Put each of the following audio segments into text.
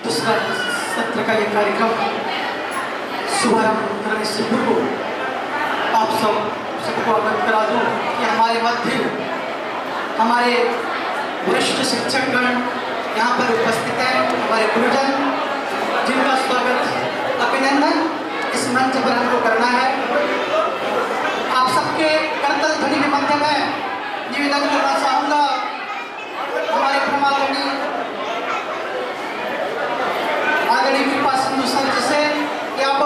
दूसरा सत्र का ये कार्यक्रम शुभारंभ करने से पूर्व आप सबको अवगत करा दूं कि हमारे मध्य हमारे वरिष्ठ शिक्षकगण यहाँ पर उपस्थित हैं, हमारे गुरुजन, जिनका स्वागत अभिनंदन इस मंच पर हमको करना है। आप सबके करतल ध्वनि के माध्यम में निवेदन करना चाहूँगा हमारे परमात्मा आदरणीय कृपा सिंधु सर जी से कि आप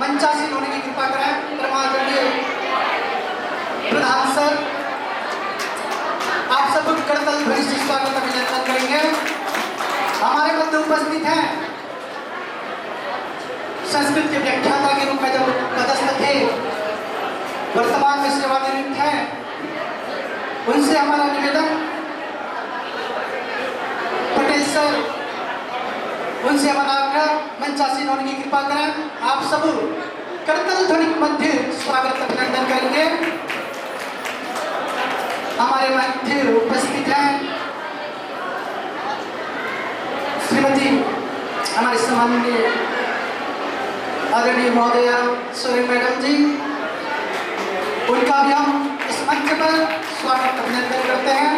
मंचासीन होने की कृपा करें। परमादरणीय प्रधान सर, आप सब करतल ध्वनि से स्वागत अभिनंदन करेंगे। हमारे मध्य उपस्थित हैं संस्कृत के व्याख्याता के रूप में जब पदस्थ थे, वर्तमान में सेवानिवृत्त हैं, उनसे हमारा निवेदन, पटेल सर, उनसे हमारा आग्रह मंचासीन होने की कृपा करें। आप सब करतल ध्वनि मध्य स्वागत अभिनंदन करेंगे। हमारे मध्य उपस्थित हैं श्रीमती हमारे सम्माननीय आदरणीय महोदया सोरेन मैडम जी, उनका भी हम इस मंच पर स्वागत अभिनंदन करते हैं।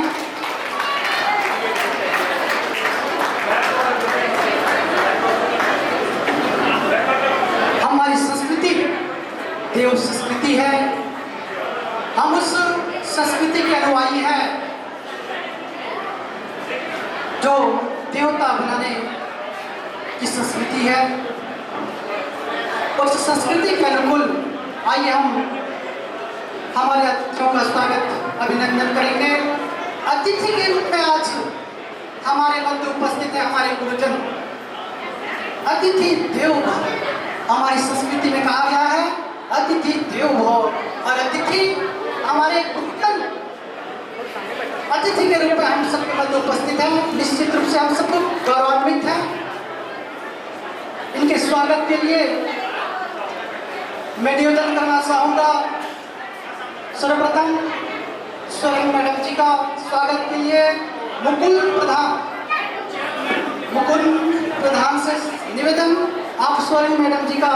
हमारी संस्कृति देव संस्कृति है, हम उस संस्कृति के अनुयायी हैं जो देवता बनाने की संस्कृति है। उस संस्कृति के अनुकूल आइए हम हमारे अतिथियों का स्वागत अभिनंदन करेंगे। अतिथि के रूप में आज हमारे मध्य उपस्थित है हमारे गुरुजन। अतिथि देवो भव, हमारी संस्कृति में कहा गया है अतिथि देवो भव, और अतिथि हमारे गुरुजन अतिथि के रूप में हम सबके मध्य उपस्थित हैं। निश्चित रूप से हम सब गौरवान्वित हैं। इनके स्वागत के लिए मैं निवेदन करना चाहूँगा सर्वप्रथम सोरेन मैडम जी का स्वागत के लिए मुकुल प्रधान से निवेदन, आप सोरेन मैडम जी का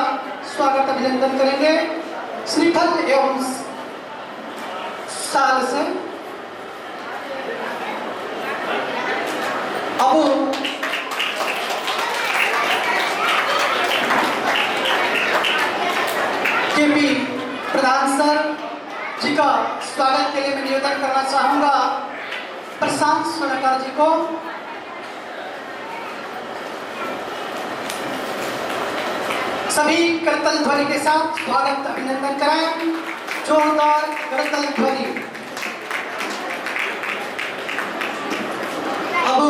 स्वागत अभिनंदन करेंगे। श्रीफल एवं साल से अब केपी प्रधान सर जी का स्वागत के लिए मैं निवेदन करना चाहूँगा प्रशांत सोनाकर जी को। सभी करतल ध्वनि के साथ स्वागत अभिनंदन कराएं। जोरदार करतल ध्वनि। अब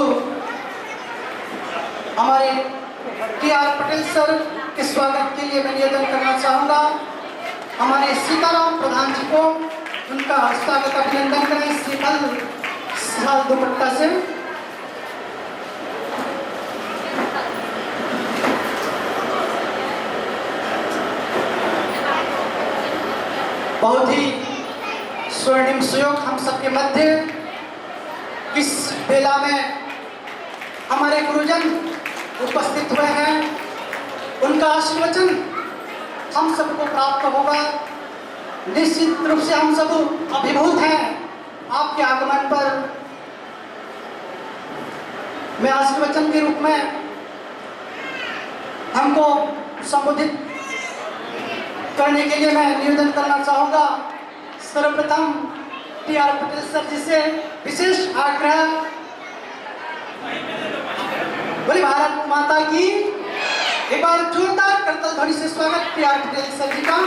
हमारे के.आर. पटेल सर के स्वागत के लिए मैं निवेदन करना चाहूँगा हमारे सीताराम प्रधान जी को, उनका स्वागत अभिनंदन करें श्रीफल साल दुपट्टा से। बहुत ही स्वर्णिम सुयोग हम सबके मध्य इस बेला में हमारे गुरुजन उपस्थित हुए हैं। उनका आशीर्वचन हम सबको प्राप्त होगा। निश्चित रूप से हम सब अभिभूत हैं आपके आगमन पर। मैं आशीर्वचन के रूप में हमको संबोधित करने के लिए मैं निवेदन करना चाहूँगा सर्वप्रथम के.आर. पटेल सर जी से विशेष आग्रह, बोले भारत माता की। एक बार जोरदार करतल ध्वनि से स्वागत के.आर. पटेल सर जी का।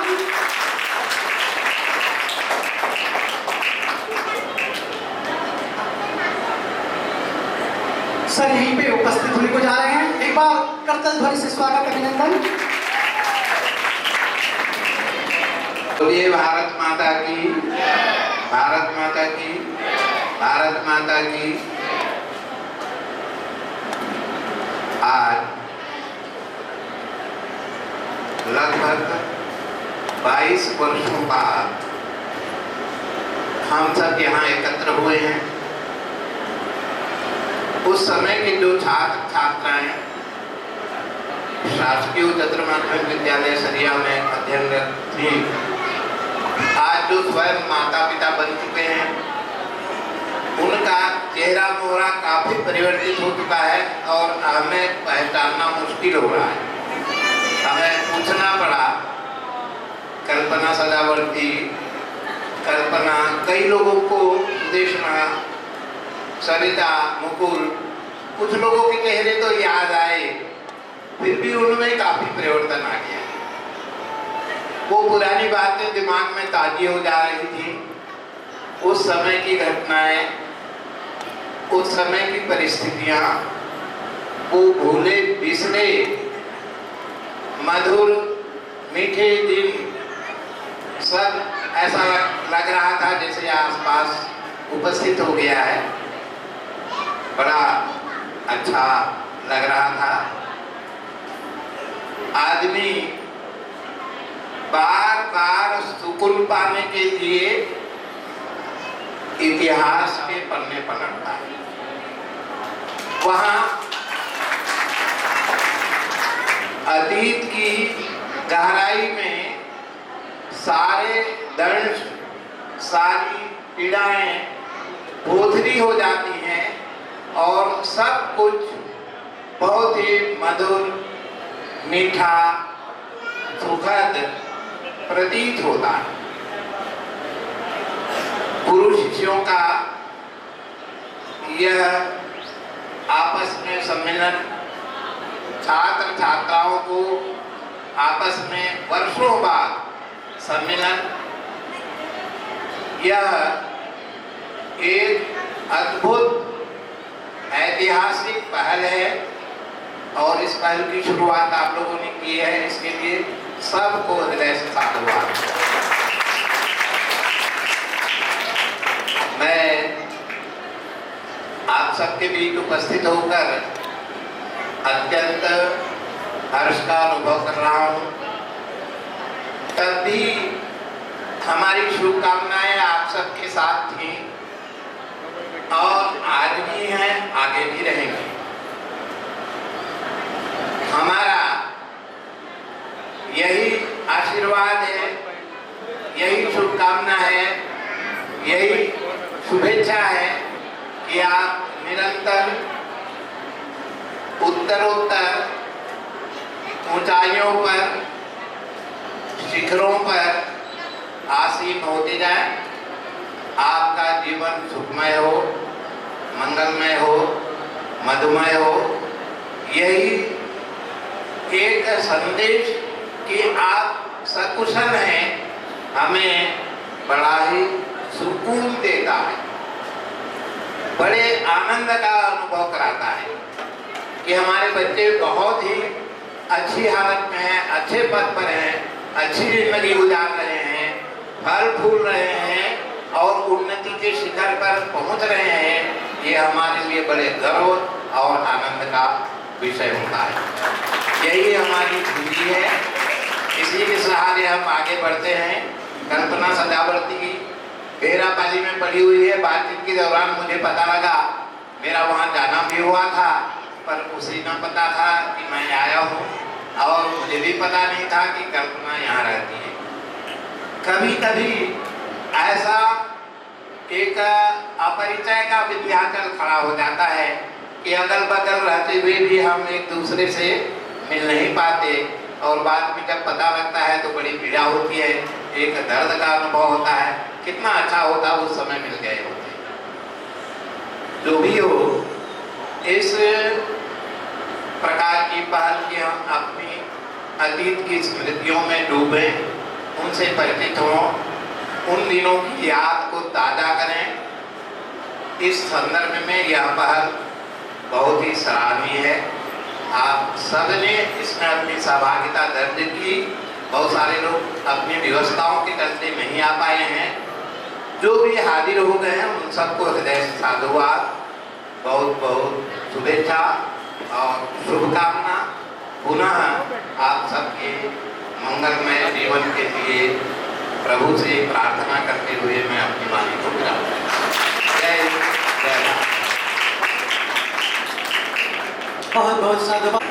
सर यहीं पे उपस्थित होने को जा रहे हैं। एक बार करतल ध्वनि से स्वागत अभिनंदन। बोलिए भारत माता की, भारत माता की, भारत माता की। आज लगभग 22 वर्षों बाद हम सब यहाँ एकत्र हुए हैं। उस समय के जो छात्र छात्राएं शासकीय उच्चतर माध्यमिक विद्यालय सरिया में अध्ययनरत थी। आज जो स्वयं माता पिता बन चुके हैं, उनका चेहरा मोहरा काफी परिवर्तित हो चुका है और हमें पहचानना मुश्किल हो रहा है। हमें पूछना पड़ा, कल्पना सदावर्ती, कल्पना, कई लोगों को सुदेशना, सरिता, मुकुल, कुछ लोगों के चेहरे तो याद आए, फिर भी उनमें काफी परिवर्तन आ गया। वो पुरानी बातें दिमाग में ताजी हो जा रही थी। उस समय की घटनाएं, उस समय की परिस्थितियां, वो भूले बिसरे मधुर मीठे दिन सब ऐसा लग रहा था जैसे आसपास उपस्थित हो गया है। बड़ा अच्छा लग रहा था। आदमी बार बार सुकून पाने के लिए इतिहास के पन्ने पलटता है। वहां अतीत की गहराई में सारे दंश, सारी पीड़ाएं बोधरी हो जाती हैं और सब कुछ बहुत ही मधुर, मीठा, सुखद प्रतीत होता है। गुरु शिष्यों का यह आपस में सम्मेलन, छात्र छात्राओं को आपस में वर्षों बाद सम्मेलन, यह एक अद्भुत ऐतिहासिक पहल है और इस पहल की शुरुआत आप लोगों ने की है। इसके लिए सबको हृदय से साधुवाद। मैं आप सबके बीच उपस्थित होकर अत्यंत हर्ष का अनुभव कर रहा हूँ। तब भी हमारी शुभकामनाएं आप सबके साथ थी और आज भी हैं, आगे भी रहेंगी। हमारा यही आशीर्वाद है, यही शुभकामना है, यही शुभेच्छा है कि आप निरंतर उत्तरोत्तर ऊंचाइयों पर, शिखरों पर आसीन होते जाए। आपका जीवन सुखमय हो, मंगलमय हो, मधुमय हो। यही एक संदेश कि आप सकुशल हैं, हमें बड़ा ही सुकून देता है, बड़े आनंद का अनुभव कराता है कि हमारे बच्चे बहुत ही अच्छी हालत में हैं, अच्छे पद पर हैं, अच्छी जिंदगी गुजार रहे हैं, फल फूल रहे हैं और उन्नति के शिखर पर पहुंच रहे हैं। ये हमारे लिए बड़े गर्व और आनंद का विषय होता है। यही हमारी खुशी है, इसी के सहारे हम आगे बढ़ते हैं। कल्पना सदावर्ती बेरापाली में पड़ी हुई है। बातचीत के दौरान मुझे पता लगा, मेरा वहाँ जाना भी हुआ था, पर उसे न पता था कि मैं आया हूँ और मुझे भी पता नहीं था कि कल्पना यहाँ रहती है। कभी कभी ऐसा एक अपरिचय का विंध्याचल खड़ा हो जाता है कि अगल बगल रहते हुए भी हम एक दूसरे से मिल नहीं पाते और बाद में जब पता लगता है तो बड़ी पीड़ा होती है, एक दर्द का अनुभव होता है। कितना अच्छा होता उस समय मिल गए होते। जो भी हो, इस प्रकार की पहल की हम अपनी अतीत की स्मृतियों में डूबे, उनसे परिचित हों, उन दिनों की याद को ताज़ा करें। इस संदर्भ में यह पहल बहुत ही सराहनीय है। आप सबने इसमें अपनी सहभागिता दर्ज की। बहुत सारे लोग अपनी व्यवस्थाओं के चलते नहीं आ पाए हैं। जो भी हाजिर हो गए हैं उन सबको हृदय से साधुवाद, बहुत बहुत शुभेच्छा और शुभकामना। पुनः आप सबके मंगलमय जीवन के लिए प्रभु से प्रार्थना करते हुए मैं अपनी वाणी को विराम देता हूं। जय जय। बहुत बहुत साधुवाद।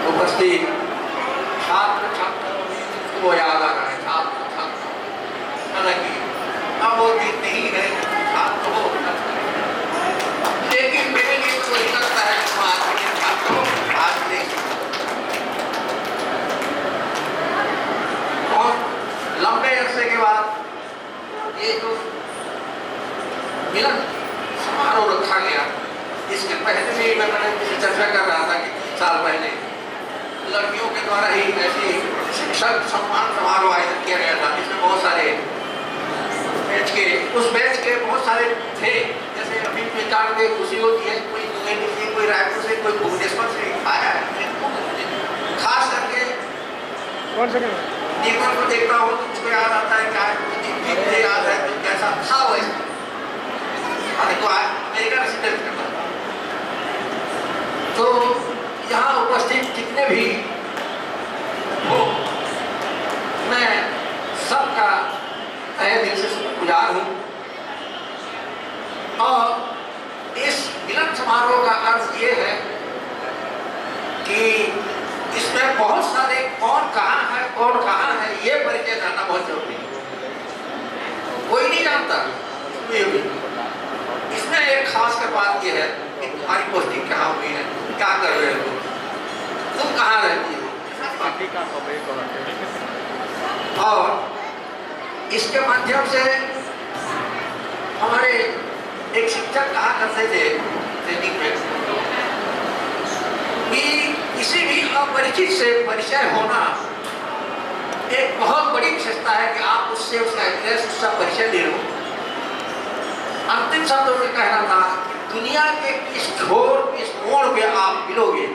उपस्थित छात्र छात्र को याद आ रहा है, छात्र छात्र हालांकि अब वो दिन नहीं है छात्र हो, लेकिन मेरे लिए तो वही लगता है कि आज के छात्रों आज नहीं और लंबे अरसे के बाद ये जो मिलन समारोह रखा गया, इसके पहले भी मैंने चर्चा कर रहा था कि 3 साल पहले लड़कियों के द्वारा ही ऐसे शिक्षक सम्मान समारोह आयोजित किया गया था, जिसमें बहुत सारे उस बैच के बहुत सारे थे, जैसे अभी पहचान के खुशी होती है, कोई दुबई से, कोई रायपुर से, कोई भुवनेश्वर से आया है। खास करके जीवन को देखता हूँ तो मुझको याद आता है क्या मुझे याद है तो कैसा था वैसे, तो अमेरिका रेसिडेंट करता तो यहाँ उपस्थित जितने भी हो, मैं सबका तहे दिल से शुक्रगुजार हूँ। और इस मिलन समारोह का अर्थ ये है कि इसमें बहुत सारे कौन कहाँ है ये परिचय जानना बहुत जरूरी है। कोई नहीं जानता इसमें एक खास कर बात यह है कि तुम्हारी पोस्टिंग कहाँ हुई है, क्या कर रहे हो, तुम कहाँ रहती हो, और इसके माध्यम से हमारे एक शिक्षक कहा करते थे ट्रेनिंग में कि किसी भी अपरिचित से परिचय होना एक बहुत बड़ी विशेषता है कि आप उससे उसका एड्रेस, उसका परिचय ले लो। अंतिम शब्दों में कहना था कि दुनिया के किस छोर किस मोड़ पे आप मिलोगे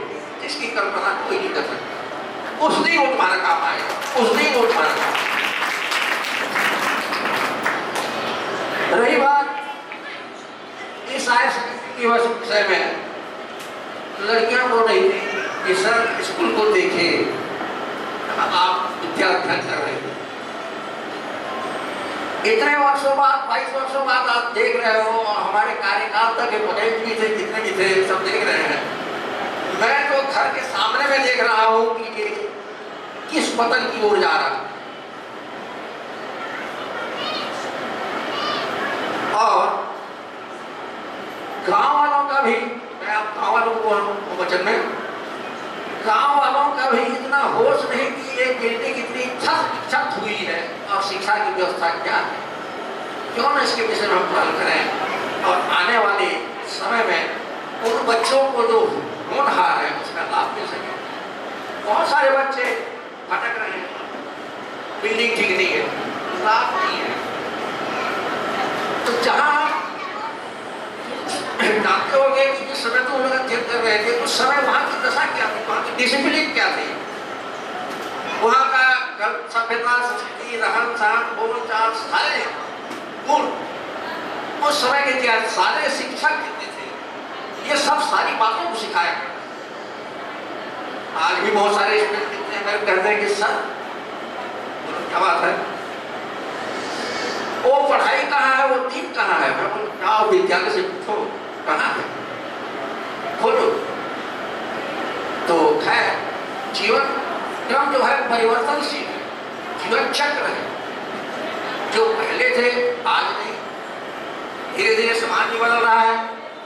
जिसकी कल्पना कोई नहीं कर सकता, उस दिन वो तुम्हारा काम आएगा, उस दिन वो तुम्हारा काम। रही बात इस की विषय में, लड़कियां बोल रही थी कि सर स्कूल को देखे आप विद्या अध्ययन कर रहे हैं, इतने वर्षों बाद 22 वर्षों बाद आप देख रहे हो, और हमारे कार्यकाल तक पटेल भी थे, जितने भी थे सब देख रहे हैं। मैं तो घर के सामने में देख रहा हूँ कि ये किस पतन की ओर जा रहा है। और गांव वालों का भी, मैं आप गांव वालों को वचन में, गांव वालों का भी इतना होश नहीं कि ये बिल्डिंग इतनी छत हुई है और शिक्षा की व्यवस्था क्या है, क्यों न इसके विषय में हम पहल करें और आने वाले समय में उन बच्चों को जो होनहार है उसका लाभ मिल सके। बहुत सारे बच्चे भटक रहे हैं, बिल्डिंग ठीक नहीं है, लाभ नहीं है। तो जहाँ जानते हो गए कि जिस समय तो लोग अध्ययन कर रहे थे उस समय वहाँ की दशा क्या थी, वहाँ की डिसिप्लिन क्या थी, वहाँ का सभ्यता, संस्कृति, रहन सहन, बोल चाल, सारे गुण उस समय के क्या सारे शिक्षक कितने थे, ये सब सारी बातों को सिखाया। आज भी बहुत सारे स्टूडेंट कहते हैं कि सर क्या बात है, वो पढ़ाई कहाँ है, वो दिन कहाँ है, मैं बोलूँ जाओ विद्यालय से पूछो कहाँ है, खोलो। तो खैर जीवन क्रम जो है परिवर्तनशील है, जीवन चक्र है, जो पहले थे आज नहीं, धीरे धीरे समाज भी बदल रहा है,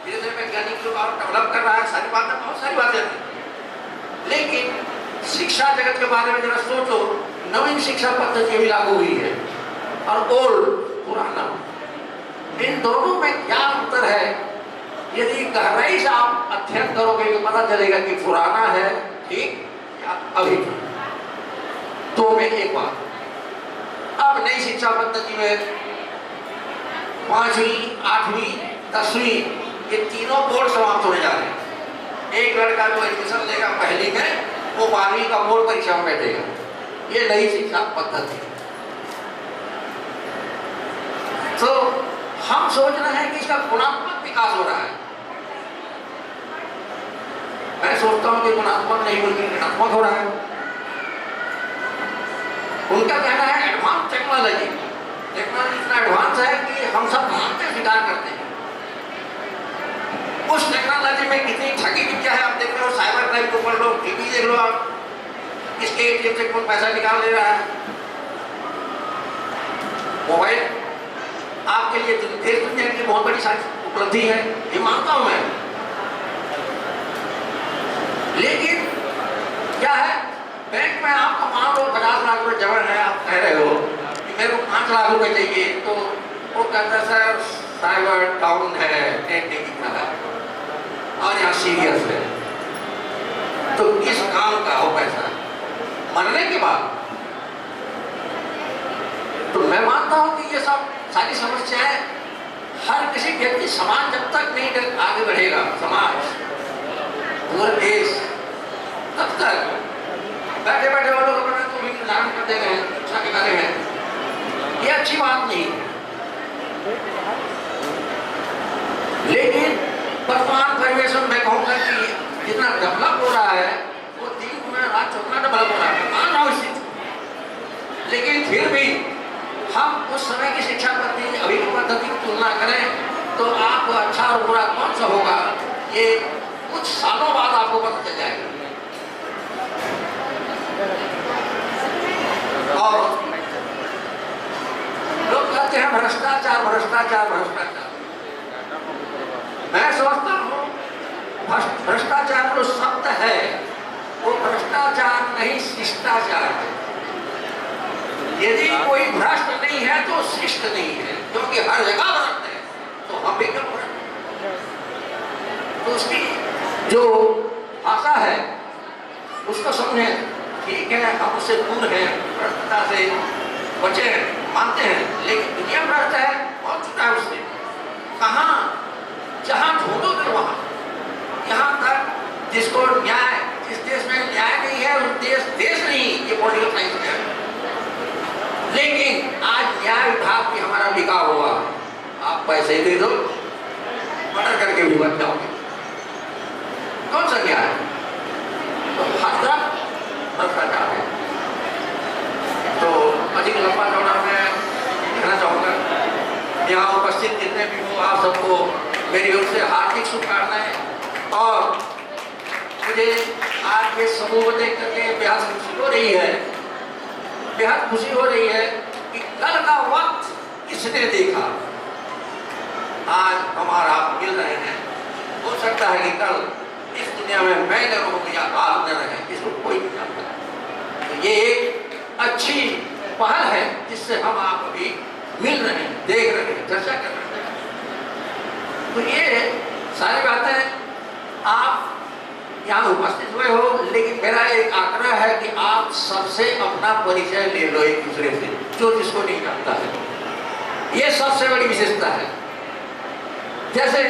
धीरे धीरे वैज्ञानिक लोग और डेवलप कर रहा है, सारी बातें बहुत सारी बातें हैं। लेकिन शिक्षा जगत के बारे में जरा सोचो, नवीन शिक्षा पद्धति भी लागू हुई है और ओल्ड पुराना, इन दोनों में क्या अंतर है, यदि गहराई से आप अध्ययन करोगे तो पता चलेगा कि पुराना है ठीक या अभी। तो मैं एक बात, अब नई शिक्षा पद्धति में 5वीं, 8वीं, 10वीं ये तीनों बोर्ड समाप्त होने जा रहे हैं। एक लड़का जो एडमिशन लेगा पहली में, वो 12वीं का बोर्ड परीक्षा में बैठेगा। ये नई शिक्षा पद्धति। तो हम सोच रहे हैं कि इसका गुणात्मक विकास हो रहा है। मैं सोचता हूं कि गुणात्मक नहीं बल्कि ऋणात्मक हो रहा है। उनका कहना है एडवांस टेक्नोलॉजी इतना एडवांस है कि हम सब मानते स्वीकार करते हैं। उस टेक्नोलॉजी में कितनी ठगी विद्या है आप देख रहे हो। साइबर क्राइम को पढ़ लो, टीवी देख लो, आप किसके एटीएम से कौन पैसा निकाल ले रहा है। मोबाइल आपके लिए देश दुनिया की बहुत बड़ी उपलब्धि है, ये मानता हूं मैं। लेकिन क्या है, बैंक में आपका मान लो 50 लाख रुपए जमा है, आप कह रहे हो कि मेरे को 5 लाख रुपए चाहिए, तो वो कहता है सर साइबर डाउन है, नेट नहीं दिख रहा है और यहाँ सीरियस है। तो किस काम का हो पैसा मरने के बाद। तो मैं मानता हूं कि ये सब सारी समस्याएं हर किसी व्यक्ति, समाज जब तक नहीं आगे बढ़ेगा, समाज पूरा देश, तब तक बैठे बैठे वो लोग अपने को भी निर्धारण कर दे रहे हैं, शिक्षा के बारे में। ये अच्छी बात नहीं है। लेकिन वर्तमान परिवेश में मैं कहूँगा कि जितना डेवलप हो रहा है वो 3 गुना रात चौगुना डेवलप हो रहा है, मान रहा हूँ इस चीज। लेकिन फिर भी हम उस समय की शिक्षा पद्धति अभी की पद्धति की तुलना करें तो आपको अच्छा और बुरा कौन सा होगा ये कुछ सालों बाद आपको पता चल जाएगा। और लोग कहते हैं भ्रष्टाचार भ्रष्टाचार भ्रष्टाचार। मैं सोचता हूँ भ्रष्टाचार जो शब्द है वो भ्रष्टाचार नहीं शिष्टाचार है। यदि कोई भ्रष्ट नहीं है तो शिष्ट नहीं है, क्योंकि हर जगह भ्रष्ट है, तो हम भी क्यों भ्रष्ट। तो उसकी जो आशा है उसको समझें, ठीक है हम उससे दूर हैं, भ्रष्टता से बचे मानते हैं, लेकिन दुनिया भ्रष्ट है, बहुत चुका है उससे। कहाँ जहाँ ढूंढोगे वहाँ, यहाँ तक जिसको न्याय, जिस देश में न्याय नहीं है उस देश नहीं, ये पॉलिटिकल साइंस है। लेकिन आज न्याय विभाग भी हमारा बिका हुआ, आप पैसे दे दो मर्डर करके भी बच जाओगे, कौन सा न्याय। तो हर तरफ भ्रष्टाचार है। तो अधिक लंबा चौड़ा मैं कहना चाहूँगा, यहाँ उपस्थित जितने भी हो आप सबको मेरी ओर से हार्दिक शुभकामनाएं। और मुझे आज ये समूह देख करके बेहद खुशी हो रही है, बेहद खुशी हो रही है कि कल का वक्त किसने देखा, आज हमारा आप मिल रहे हैं। हो सकता है कि कल इस दुनिया में मैं न रहूं या आप न रहें, इसको कोई नहीं जानता। तो ये एक अच्छी पहल है जिससे हम आप अभी मिल रहे हैं, देख रहे हैं, चर्चा कर रहे हैं। तो ये सारी बातें आप यहाँ उपस्थित हुए हो, लेकिन मेरा एक आग्रह है कि आप सबसे अपना परिचय ले लो एक दूसरे से, जो जिसको नहीं जानता है। ये सबसे बड़ी विशेषता है। जैसे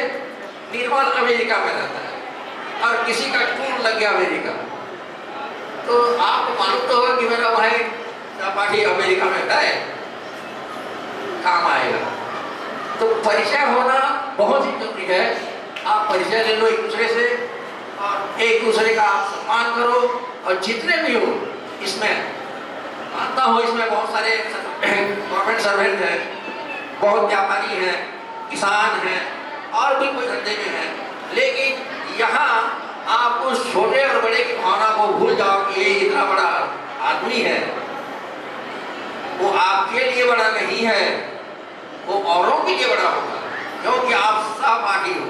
निर्मल अमेरिका में रहता है और किसी का टूर लग गया अमेरिका, तो आपको मालूम तो होगा कि मेरा भाई पार्टी अमेरिका में गए, काम आएगा। तो परिचय होना बहुत ही जरूरी है। आप परिचय ले लो एक दूसरे से और एक दूसरे का आप सम्मान करो। और जितने भी हो इसमें, मानता हूँ इसमें बहुत सारे गवर्नमेंट सर्वेंट हैं, बहुत व्यापारी हैं, किसान हैं और भी कोई धंधे में हैं, लेकिन यहाँ आप उस छोटे और बड़े की भावना को भूल जाओ कि ये इतना बड़ा आदमी है। वो आपके लिए बड़ा नहीं है, वो औरों के लिए बड़ा होगा, क्योंकि आप सहपाठी हो।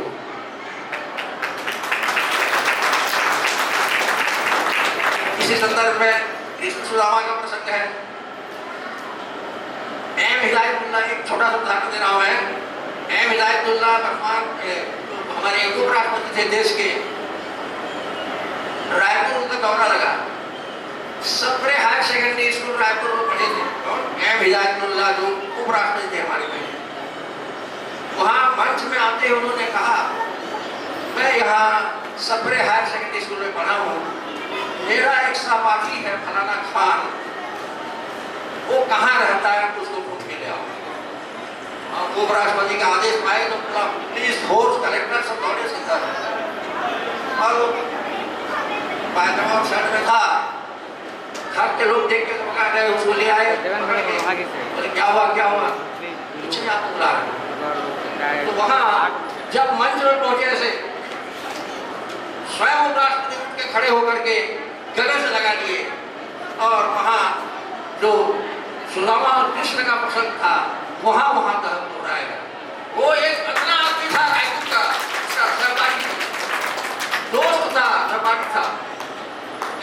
इसी संदर्भ में कृष्ण सुदामा का प्रसंग है। एम हिदायतुल्लाह, एक छोटा सा उदाहरण दे रहा हूं मैं। एम हिदायतुल्लाह वर्तमान हमारे उपराष्ट्रपति थे देश के, रायपुर उनका दौरा लगा। Sapre higher secondary school Raipur में पढ़े थे। एम हिदायतुल्लाह जो उपराष्ट्रपति थे हमारे में, वहाँ मंच में आते ही उन्होंने कहा, मैं यहाँ सप्रे हायर सेकेंडरी स्कूल में पढ़ा हूँ, मेरा एक सहपाठी है फलाना खान, वो कहाँ रहता है, उसको पूछ के ले आओ। उपराष्ट्रपति का आदेश पाए तो पुलिस फोर्स कलेक्टर सब दौड़े से था और पायजामा शर्ट में था। घर के लोग देख के पकड़ गए, उसको ले आए, बोले क्या हुआ कुछ नहीं, आपको बुला रहे। तो वहाँ जब मंच में पहुंचे ऐसे स्वयं उपराष्ट्रपति उठ के खड़े होकर के गले से लगा दिए और वहाँ जो सुदामा और कृष्ण का प्रसंग था वहाँ दहन दोहराएगा। वो एक अपना आदमी था रायपुर का, उसका सहपाठी दोस्त था, सहपाठी था,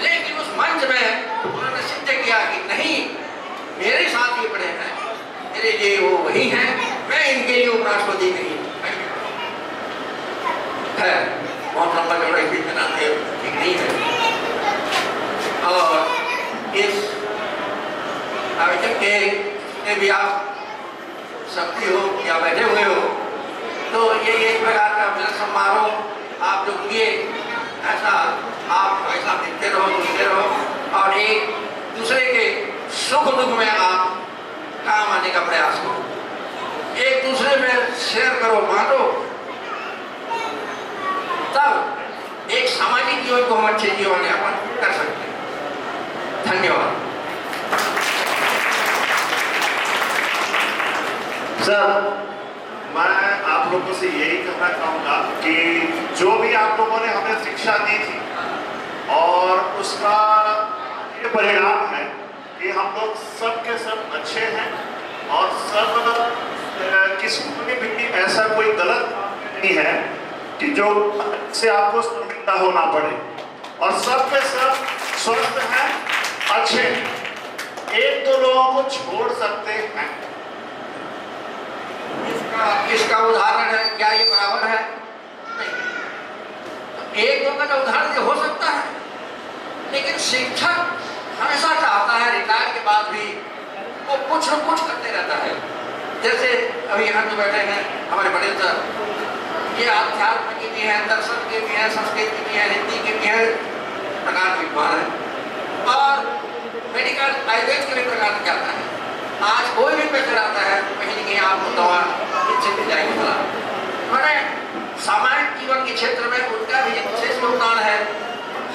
लेकिन उस मंच में उन्होंने सिद्ध किया कि नहीं, मेरे साथ ये पड़े हैं, मेरे लिए वो वही हैं, मैं इनके लिए उपराष्ट्रपति नहीं है। बहुत लंबा चौड़ा स्पीच बनाते ठीक नहीं है। और इस आयोजन के भी आप शक्ति हो या बैठे हुए हो तो ये एक प्रकार का मिलन समारोह आप जो किए ऐसा आप ऐसा दिखते रहो, सुनते रहो और एक दूसरे के सुख दुख में आप काम आने का प्रयास करो, एक दूसरे में शेयर करो, बांटो, तब एक सामाजिक जीवन को हम अच्छे जीवन यापन कर सकते हैं। धन्यवाद। सर, मैं आप लोगों से यही कहना चाहूँगा कि जो भी आप लोगों ने हमें शिक्षा दी थी और उसका ये परिणाम है कि हम लोग सब के सब अच्छे हैं और सब किसी को भी ऐसा कोई गलत नहीं है कि जो से आपको शर्मिंदा होना पड़े और सब के सब स्वस्थ हैं, अच्छे हैं। एक दो लोगों को छोड़ सकते हैं। इसका उदाहरण है क्या ये बराबर है? नहीं। एक दो का उदाहरण हो सकता है, लेकिन शिक्षक हमेशा चाहता है रिटायर के बाद भी वो कुछ न कुछ करते रहता है। जैसे अभी यहाँ जो बैठे हैं हमारे बड़े सर, ये अध्यात्म के भी हैं, दर्शन के भी हैं, संस्कृत के भी हैं, हिंदी के भी हैं, प्रकार विद्वान है और मेडिकल आयुर्वेद के भी प्रकार जाता है। आज कोई भी पेशेंट आता है कहीं नहीं आपको दवा अच्छे मिल जाएगी भला। मैंने सामान्य जीवन के क्षेत्र में उनका भी विशेष योगदान है।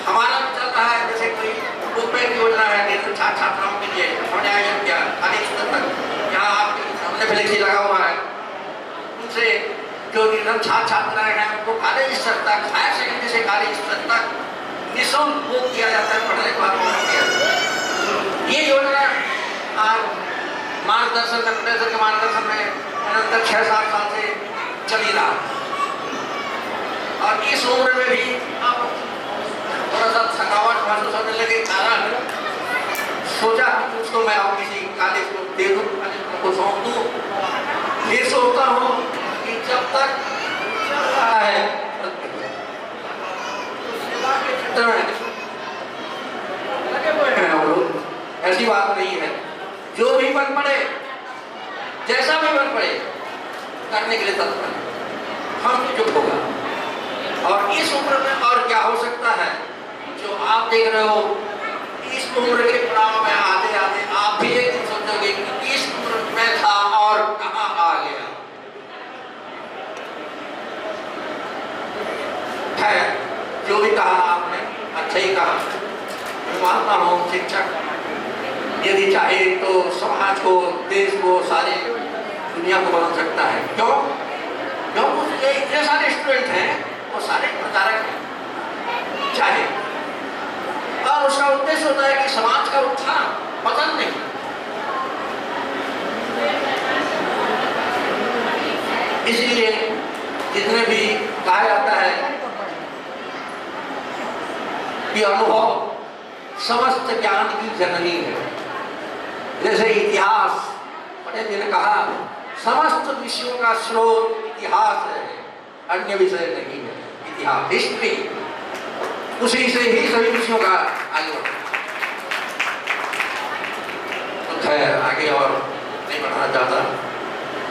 हमारा भी चल रहा है, जैसे कोई रूपमेट योजना है छात्र छात्राओं के लिए, हमने आयोजन किया खाली स्तर तक, यहाँ आपके सामने फ्लेक्सी लगा हुआ है, उनसे जो निर्धन छात्र छात्राएं हैं उनको कॉलेज स्तर तक, हायर सेकेंडरी से कॉलेज स्तर तक निःशुल्क बुक किया जाता है पढ़ने के बाद। ये योजना आज मार्गदर्शन के मार्गदर्शन में निरंतर 6-7 साल से चली रहा और इस उम्र में भी अब थोड़ा सा थकावट महसूस होने लगे कारण सोचा उसको मैं अब किसी कॉलेज को दे दूँ, कॉलेज को सौंप दूँ। फिर सोचता हूँ कि जब तक चल रहा है लगे हुए हैं हम लोग, ऐसी बात नहीं है। जो भी बन पड़े, जैसा भी बन पड़े, करने के लिए तत्पर हम चुप होगा। और इस उम्र में और क्या हो सकता है जो आप देख रहे हो, इस उम्र के पड़ाव में आते आते आप भी एक दिन सोचोगे कि इस उम्र में था और कहाँ आ गया है। जो भी कहा आपने अच्छा ही कहा। मैं मानता हूँ शिक्षक यदि चाहे तो समाज को, देश को, सारे दुनिया को बदल सकता है। क्यों? क्योंकि इतने सारे स्टूडेंट हैं, वो सारे प्रचारक हैं, चाहे, और उसका उद्देश्य होता है कि समाज का उत्थान, पतन नहीं। इसलिए जितने भी कहा जाता है कि अनुभव समस्त ज्ञान की जननी है। जैसे इतिहास, पटेल जी ने कहा समस्त विषयों का स्रोत इतिहास है, अन्य विषय नहीं है। इतिहास, हिस्ट्री, उसी से ही सभी विषयों का आगे बढ़ता है। तो खैर आगे और नहीं बढ़ाना चाहता।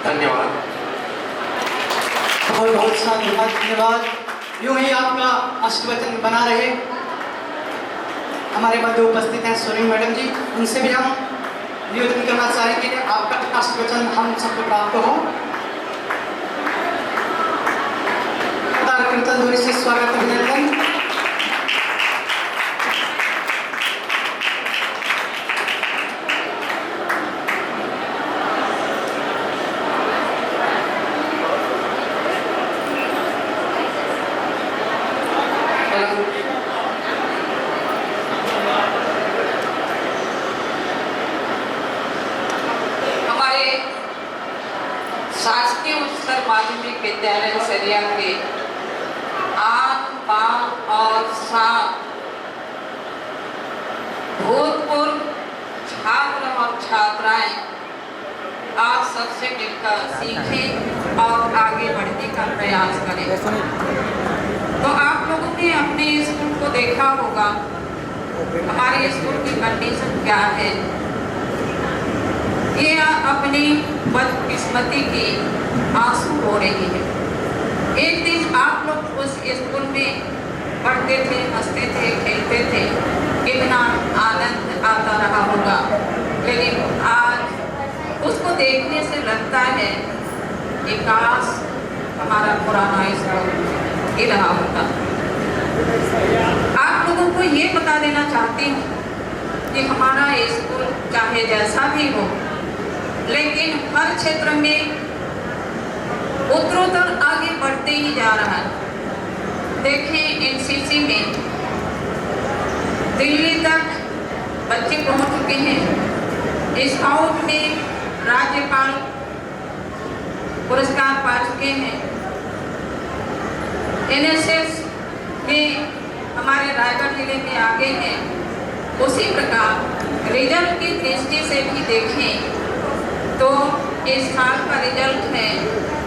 धन्यवाद। बहुत बहुत सा धन्यवाद। यूं ही आपका अष्टवचन बना रहे। हमारे मध्य उपस्थित हैं सोनी मैडम जी, उनसे भी हम निवेदन करना चाहेंगे कि आपका अष्टवचन हम सबको प्राप्त हो। ध्वनि से स्वागत अभिनंदन। शासकीय उच्चतर माध्यमिक विद्यालय सरिया के आम पाँव और सात भूतपूर्व छात्र और छात्राएं आप सबसे मिलकर सीखें और आगे बढ़ने का प्रयास करें। तो आप लोगों ने अपने स्कूल को देखा होगा, हमारे स्कूल की कंडीशन क्या है। ये अपनी बदकिस्मती की आंसू हो रही है। एक दिन आप लोग उस स्कूल में पढ़ते थे, हंसते थे, खेलते थे, कितना आनंद आता रहा होगा, लेकिन आज उसको देखने से लगता है कि काश हमारा पुराना स्कूल ही रहा होता। आप लोगों को ये बता देना चाहती हूँ कि हमारा स्कूल चाहे जैसा भी हो, लेकिन हर क्षेत्र में उत्तरोत्तर आगे बढ़ते ही जा रहा है। देखें, एनसीसी में दिल्ली तक बच्चे पहुंच चुके हैं, स्काउट में राज्यपाल पुरस्कार पा चुके हैं, एनएसएस में हमारे रायगढ़ जिले में आगे हैं। उसी प्रकार रिजल्ट की दृष्टि से भी देखें तो इस साल का रिजल्ट है,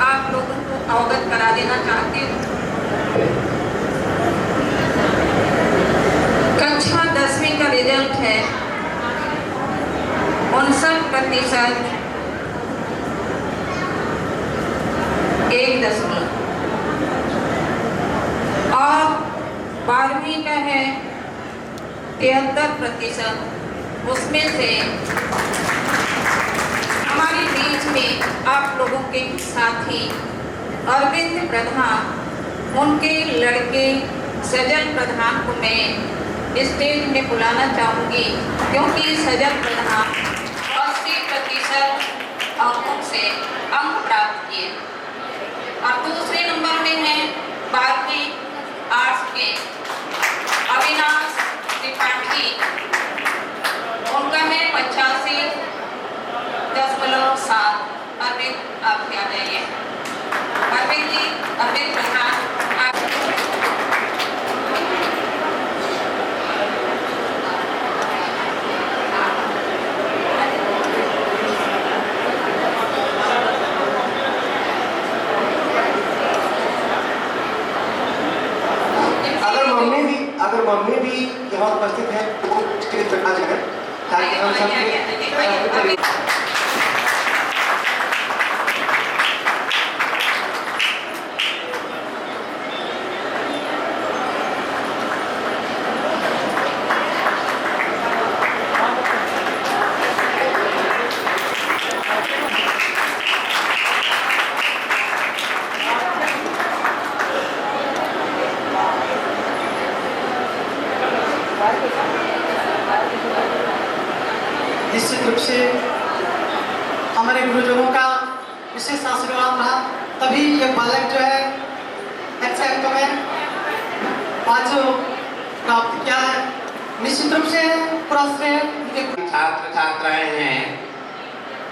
आप लोगों को अवगत करा देना चाहती हूँ। कक्षा 10वीं का रिजल्ट है 59% 1 और 12वीं का है 73%। उसमें से हमारे बीच में आप लोगों के साथी अरविंद प्रधान, उनके लड़के सजल प्रधान को मैं स्टेज में बुलाना चाहूँगी, क्योंकि सजल प्रधान 80% अंकों से अंक प्राप्त किए। और दूसरे नंबर में है 12वीं आर्ट्स के अविनाश त्रिपाठी, उनका है 85.7। अरविंद, आप क्या जाइए। अरविंद जी, अरविंद प्रधान, आप अगर मम्मी भी यहाँ उपस्थित है तो वो उसके लिए प्रकाश करें, ताकि हम सब निश्चित रूप से हमारे गुरुजनों का विशेष आशीर्वाद रहा, तभी ये बालक जो है अच्छे अंक में आज प्राप्त किया है। निश्चित रूप से पूरा श्रेय छात्र छात्राएं हैं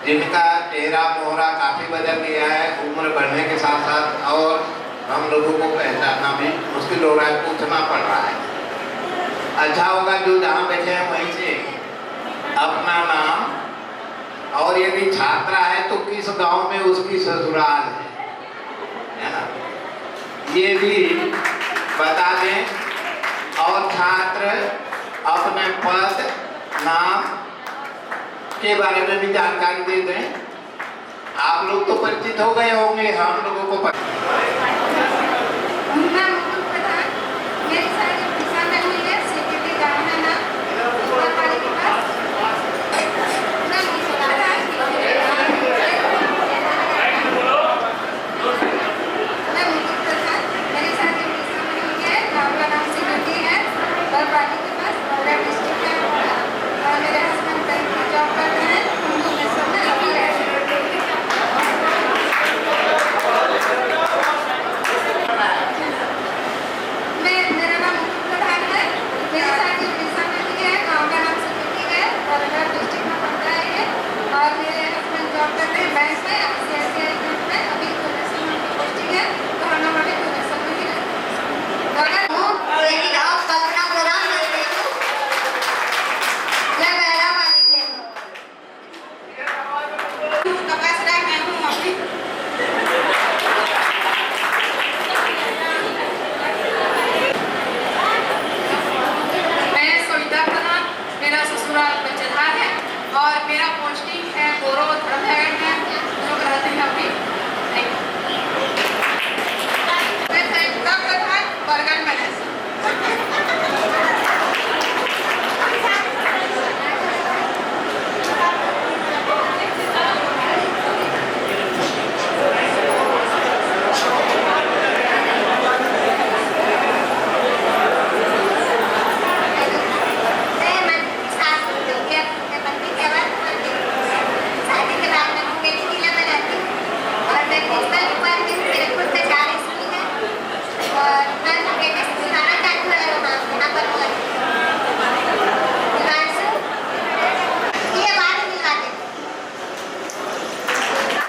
जिनका चेहरा मोहरा काफी बदल गया है उम्र बढ़ने के साथ साथ, और हम लोगों को पहचानना भी मुश्किल हो रहा है, पूछना पड़ रहा है। अच्छा होगा जो जहाँ बैठे हैं वहीं से अपना नाम और यदि छात्रा है तो किस गांव में उसकी ससुराल है ना, ये भी बता दें। और छात्र अपने पद नाम के बारे में भी जानकारी दे दें। आप लोग तो परिचित हो गए होंगे, हम लोगों को मैं